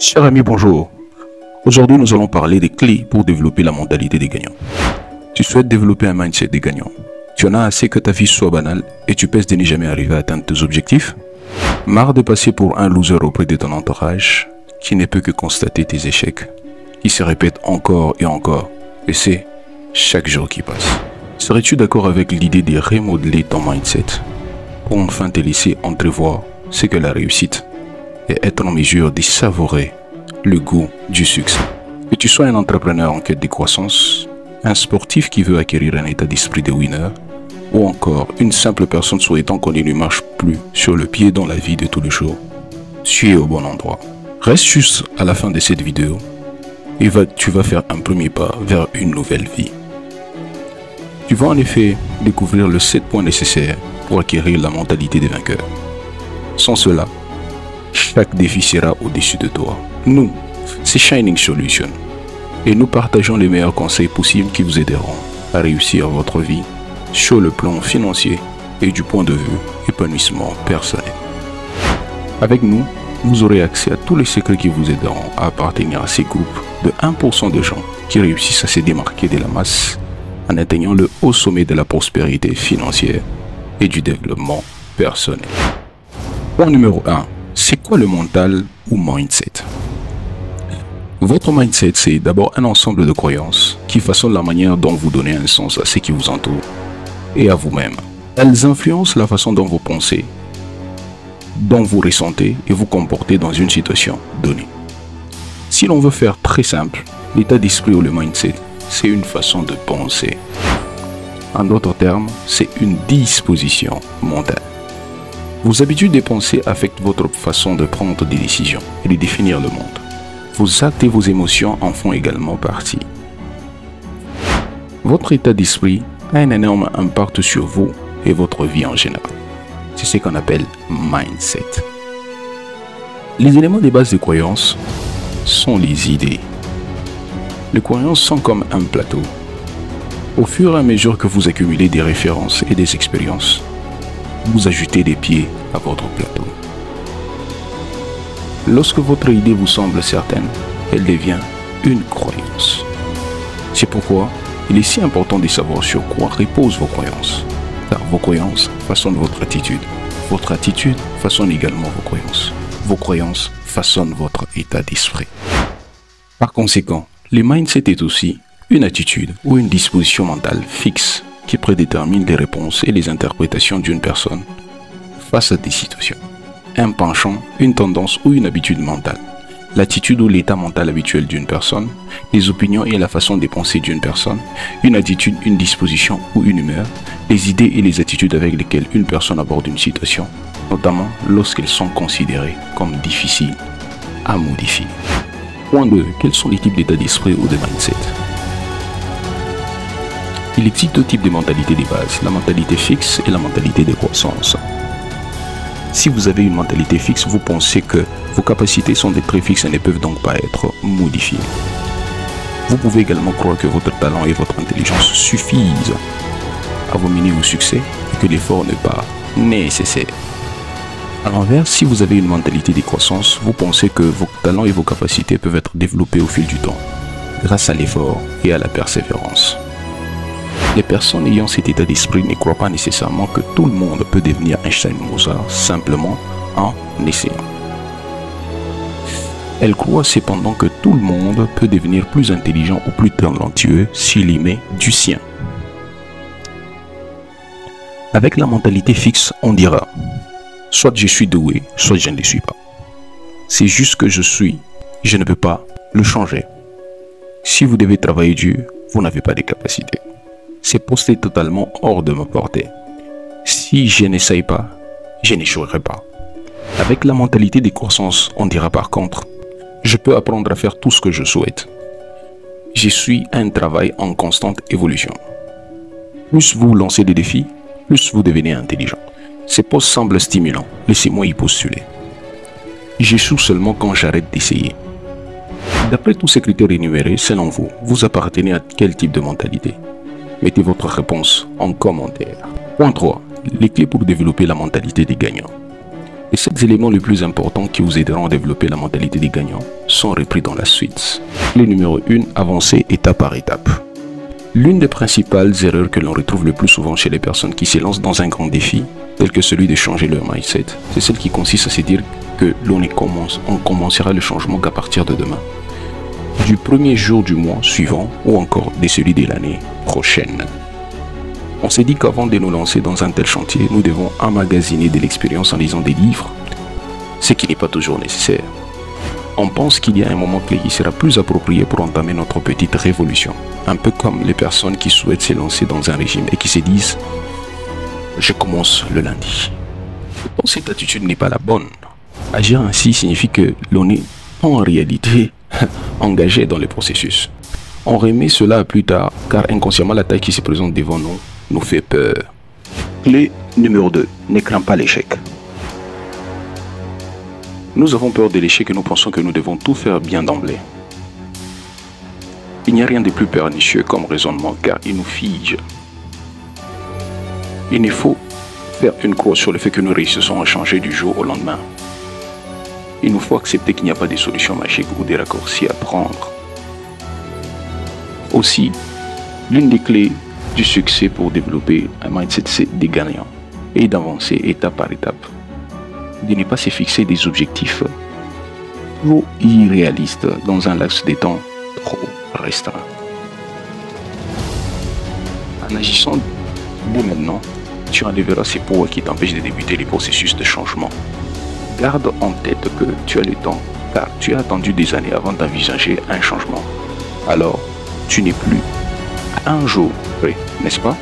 Cher ami, bonjour. Aujourd'hui, nous allons parler des clés pour développer la mentalité des gagnants. Tu souhaites développer un mindset des gagnants. Tu en as assez que ta vie soit banale et tu pèses de n'y jamais arriver à atteindre tes objectifs. Marre de passer pour un loser auprès de ton entourage qui ne peut que constater tes échecs, qui se répètent encore et encore, et c'est chaque jour qui passe. Serais-tu d'accord avec l'idée de remodeler ton mindset pour enfin te laisser entrevoir ce que la réussite et être en mesure de savourer le goût du succès? Que tu sois un entrepreneur en quête de croissance, un sportif qui veut acquérir un état d'esprit de winner, ou encore une simple personne souhaitant qu'on ne lui marche plus sur le pied dans la vie de tous les jours, tu es au bon endroit. Reste juste à la fin de cette vidéo et tu vas faire un premier pas vers une nouvelle vie. Tu vas en effet découvrir les 7 points nécessaires pour acquérir la mentalité des vainqueurs. Sans cela, chaque défi sera au-dessus de toi. Nous, c'est Shining Solution et nous partageons les meilleurs conseils possibles qui vous aideront à réussir votre vie sur le plan financier et du point de vue épanouissement personnel. Avec nous, vous aurez accès à tous les secrets qui vous aideront à appartenir à ces groupes de 1% de gens qui réussissent à se démarquer de la masse en atteignant le haut sommet de la prospérité financière et du développement personnel. Point numéro 1. C'est quoi le mental ou mindset? Votre mindset, c'est d'abord un ensemble de croyances qui façonnent la manière dont vous donnez un sens à ce qui vous entoure et à vous-même. Elles influencent la façon dont vous pensez, dont vous ressentez et vous comportez dans une situation donnée. Si l'on veut faire très simple, l'état d'esprit ou le mindset, c'est une façon de penser. En d'autres termes, c'est une disposition mentale. Vos habitudes de pensée affectent votre façon de prendre des décisions et de définir le monde. Vos actes et vos émotions en font également partie. Votre état d'esprit a un énorme impact sur vous et votre vie en général. C'est ce qu'on appelle mindset. Les éléments de base des croyances sont les idées. Les croyances sont comme un plateau. Au fur et à mesure que vous accumulez des références et des expériences, vous ajoutez des pieds à votre plateau. Lorsque votre idée vous semble certaine, elle devient une croyance. C'est pourquoi il est si important de savoir sur quoi reposent vos croyances. Car vos croyances façonnent votre attitude. Votre attitude façonne également vos croyances. Vos croyances façonnent votre état d'esprit. Par conséquent, le mindset est aussi une attitude ou une disposition mentale fixe qui prédétermine les réponses et les interprétations d'une personne face à des situations. Un penchant, une tendance ou une habitude mentale. L'attitude ou l'état mental habituel d'une personne, les opinions et la façon de penser d'une personne, une attitude, une disposition ou une humeur, les idées et les attitudes avec lesquelles une personne aborde une situation, notamment lorsqu'elles sont considérées comme difficiles à modifier. Point 2. Quels sont les types d'état d'esprit ou de mindset? Il existe 2 types de mentalités de base, la mentalité fixe et la mentalité de croissance. Si vous avez une mentalité fixe, vous pensez que vos capacités sont des traits fixes et ne peuvent donc pas être modifiées. Vous pouvez également croire que votre talent et votre intelligence suffisent à vous mener au succès et que l'effort n'est pas nécessaire. A l'inverse, si vous avez une mentalité de croissance, vous pensez que vos talents et vos capacités peuvent être développés au fil du temps, grâce à l'effort et à la persévérance. Les personnes ayant cet état d'esprit ne croient pas nécessairement que tout le monde peut devenir Einstein ou Mozart simplement en essayant. Elles croient cependant que tout le monde peut devenir plus intelligent ou plus talentueux s'il y met du sien. Avec la mentalité fixe, on dira soit je suis doué, soit je ne le suis pas. C'est juste que je suis, je ne peux pas le changer. Si vous devez travailler dur, vous n'avez pas de capacité. C'est posté totalement hors de ma portée. Si je n'essaye pas, je n'échouerai pas. Avec la mentalité de croissance, on dira par contre, je peux apprendre à faire tout ce que je souhaite. Je suis un travail en constante évolution. Plus vous lancez des défis, plus vous devenez intelligent. Ces postes semblent stimulants, laissez-moi y postuler. J'échoue seulement quand j'arrête d'essayer. D'après tous ces critères énumérés, selon vous, vous appartenez à quel type de mentalité? Mettez votre réponse en commentaire. Point 3. Les clés pour développer la mentalité des gagnants. Les 7 éléments les plus importants qui vous aideront à développer la mentalité des gagnants sont repris dans la suite. Le numéro 1, avancer étape par étape. L'une des principales erreurs que l'on retrouve le plus souvent chez les personnes qui se lancent dans un grand défi, tel que celui de changer leur mindset, c'est celle qui consiste à se dire que on commencera le changement qu'à partir de demain, du premier jour du mois suivant ou encore de celui de l'année prochaine. On s'est dit qu'avant de nous lancer dans un tel chantier, nous devons emmagasiner de l'expérience en lisant des livres, ce qui n'est pas toujours nécessaire. On pense qu'il y a un moment clé qui sera plus approprié pour entamer notre petite révolution, un peu comme les personnes qui souhaitent se lancer dans un régime et qui se disent « je commence le lundi ». Pourtant, cette attitude n'est pas la bonne. Agir ainsi signifie que l'on est en réalité engagé dans le processus. On remet cela à plus tard car inconsciemment la taille qui se présente devant nous fait peur. Clé numéro 2. Ne crains pas l'échec. Nous avons peur de l'échec et nous pensons que nous devons tout faire bien d'emblée. Il n'y a rien de plus pernicieux comme raisonnement car il nous fige. Il ne faut faire une croix sur le fait que nous réussissons à changer du jour au lendemain. Il nous faut accepter qu'il n'y a pas de solution magique ou des raccourcis à prendre. Aussi, l'une des clés du succès pour développer un mindset, c'est des gagnants et d'avancer étape par étape. De ne pas se fixer des objectifs trop irréalistes dans un laps de temps trop restreint. En agissant dès maintenant, tu enlèveras ces poids qui t'empêchent de débuter les processus de changement. Garde en tête que tu as le temps, car tu as attendu des années avant d'envisager un changement. Alors, tu n'es plus à un jour près, n'est-ce pas?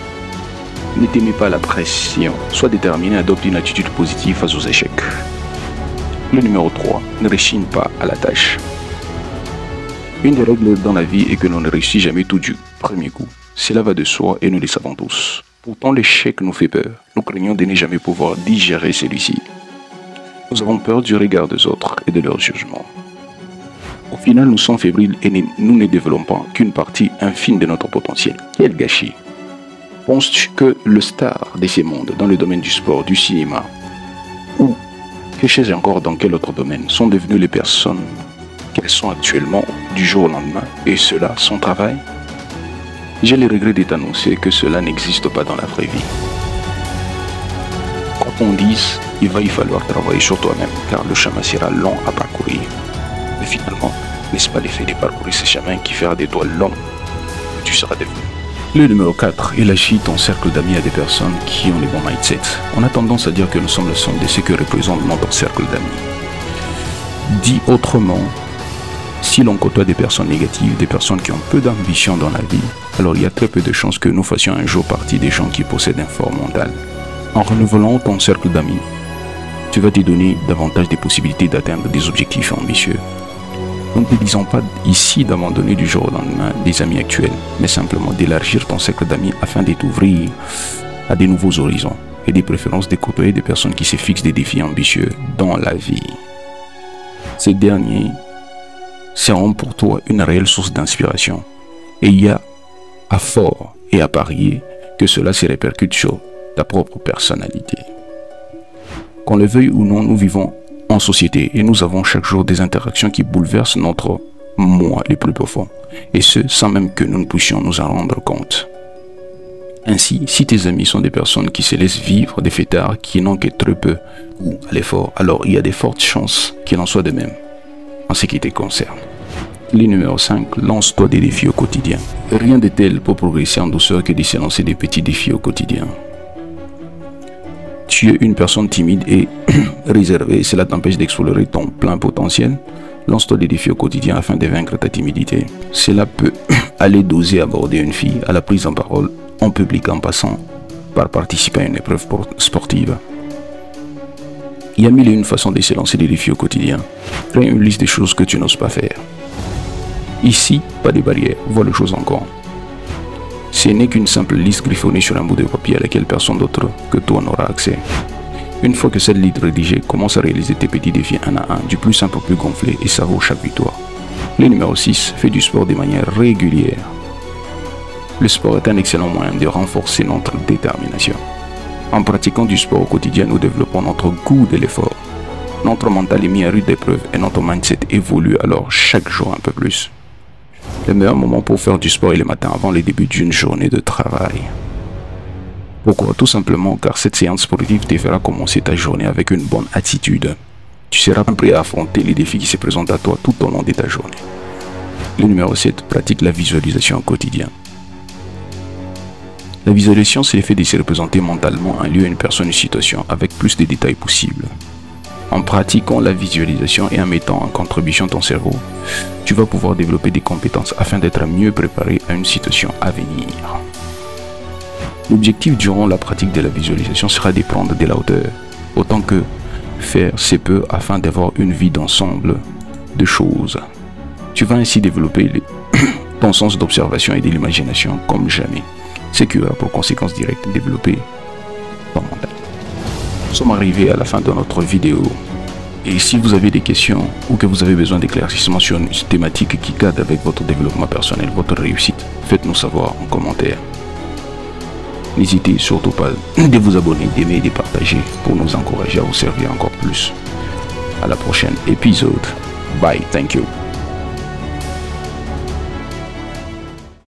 Ne t'aimez pas la pression, sois déterminé à adopter une attitude positive face aux échecs. Le numéro 3, ne rechigne pas à la tâche. Une des règles dans la vie est que l'on ne réussit jamais tout du premier coup. Cela va de soi et nous le savons tous. Pourtant, l'échec nous fait peur. Nous craignons de ne jamais pouvoir digérer celui-ci. Nous avons peur du regard des autres et de leur jugement. Au final, nous sommes fébriles et nous ne développons qu'une partie infime de notre potentiel. Quel gâchis! Penses-tu que le star de ces mondes, dans le domaine du sport, du cinéma, ou que sais-je encore dans quel autre domaine, sont devenues les personnes qu'elles sont actuellement du jour au lendemain, et cela sans travail? J'ai le regret de t'annoncer que cela n'existe pas dans la vraie vie. Quand on dit, il va y falloir travailler sur toi-même, car le chemin sera long à parcourir. Mais finalement, n'est-ce pas l'effet de parcourir ce chemin qui fera des doigts longs que tu seras devenu? Le numéro 4, élargis ton cercle d'amis à des personnes qui ont les bons mindset. On a tendance à dire que nous sommes la somme de ce que représente notre cercle d'amis. Dit autrement, si l'on côtoie des personnes négatives, des personnes qui ont peu d'ambition dans la vie, alors il y a très peu de chances que nous fassions un jour partie des gens qui possèdent un fort mental. En renouvelant ton cercle d'amis, tu vas te donner davantage de possibilités d'atteindre des objectifs ambitieux. Nous ne te disons pas ici d'abandonner du jour au lendemain des amis actuels, mais simplement d'élargir ton cercle d'amis afin de t'ouvrir à de nouveaux horizons et des préférences de côtoyer des personnes qui se fixent des défis ambitieux dans la vie. Ces derniers seront pour toi une réelle source d'inspiration et il y a à fort et à parier que cela se répercute sur ta propre personnalité. Qu'on le veuille ou non, nous vivons en société et nous avons chaque jour des interactions qui bouleversent notre moi le plus profond, et ce sans même que nous ne puissions nous en rendre compte. Ainsi, si tes amis sont des personnes qui se laissent vivre, des fêtards qui n'ont que très peu goût à l'effort, alors il y a de fortes chances qu'il en soit de même en ce qui te concerne. Le numéro 5, lance-toi des défis au quotidien. Rien de tel pour progresser en douceur que de se lancer des petits défis au quotidien. Tu es une personne timide et réservée, cela t'empêche d'explorer ton plein potentiel. Lance-toi des défis au quotidien afin de vaincre ta timidité. Cela peut aller d'oser aborder une fille à la prise en parole en public en passant par participer à une épreuve sportive. Il y a mille et une façons de se lancer des défis au quotidien. Crée une liste des choses que tu n'oses pas faire. Ici, pas de barrières, vois les choses encore. Ce n'est qu'une simple liste griffonnée sur un bout de papier à laquelle personne d'autre que toi n'aura accès. Une fois que cette liste est rédigée, commence à réaliser tes petits défis un à un, du plus simple au plus gonflé et savoure chaque victoire. Le numéro 6, fais du sport de manière régulière. Le sport est un excellent moyen de renforcer notre détermination. En pratiquant du sport au quotidien, nous développons notre goût de l'effort. Notre mental est mis à rude épreuve et notre mindset évolue alors chaque jour un peu plus. Le meilleur moment pour faire du sport est le matin avant le début d'une journée de travail. Pourquoi? Tout simplement car cette séance sportive te fera commencer ta journée avec une bonne attitude. Tu seras prêt à affronter les défis qui se présentent à toi tout au long de ta journée. Le numéro 7, pratique la visualisation au quotidien. La visualisation, c'est l'effet de se représenter mentalement un lieu, une personne, une situation avec plus de détails possibles. En pratiquant la visualisation et en mettant en contribution ton cerveau, tu vas pouvoir développer des compétences afin d'être mieux préparé à une situation à venir. L'objectif durant la pratique de la visualisation sera de prendre de la hauteur, autant que faire c'est peu afin d'avoir une vie d'ensemble de choses. Tu vas ainsi développer ton sens d'observation et de l'imagination comme jamais, ce qui aura pour conséquence directe de développer ton mental. Nous sommes arrivés à la fin de notre vidéo. Et si vous avez des questions ou que vous avez besoin d'éclaircissements sur une thématique qui cadre avec votre développement personnel, votre réussite, faites-nous savoir en commentaire. N'hésitez surtout pas de vous abonner, d'aimer et de partager pour nous encourager à vous servir encore plus. À la prochaine épisode. Bye, thank you.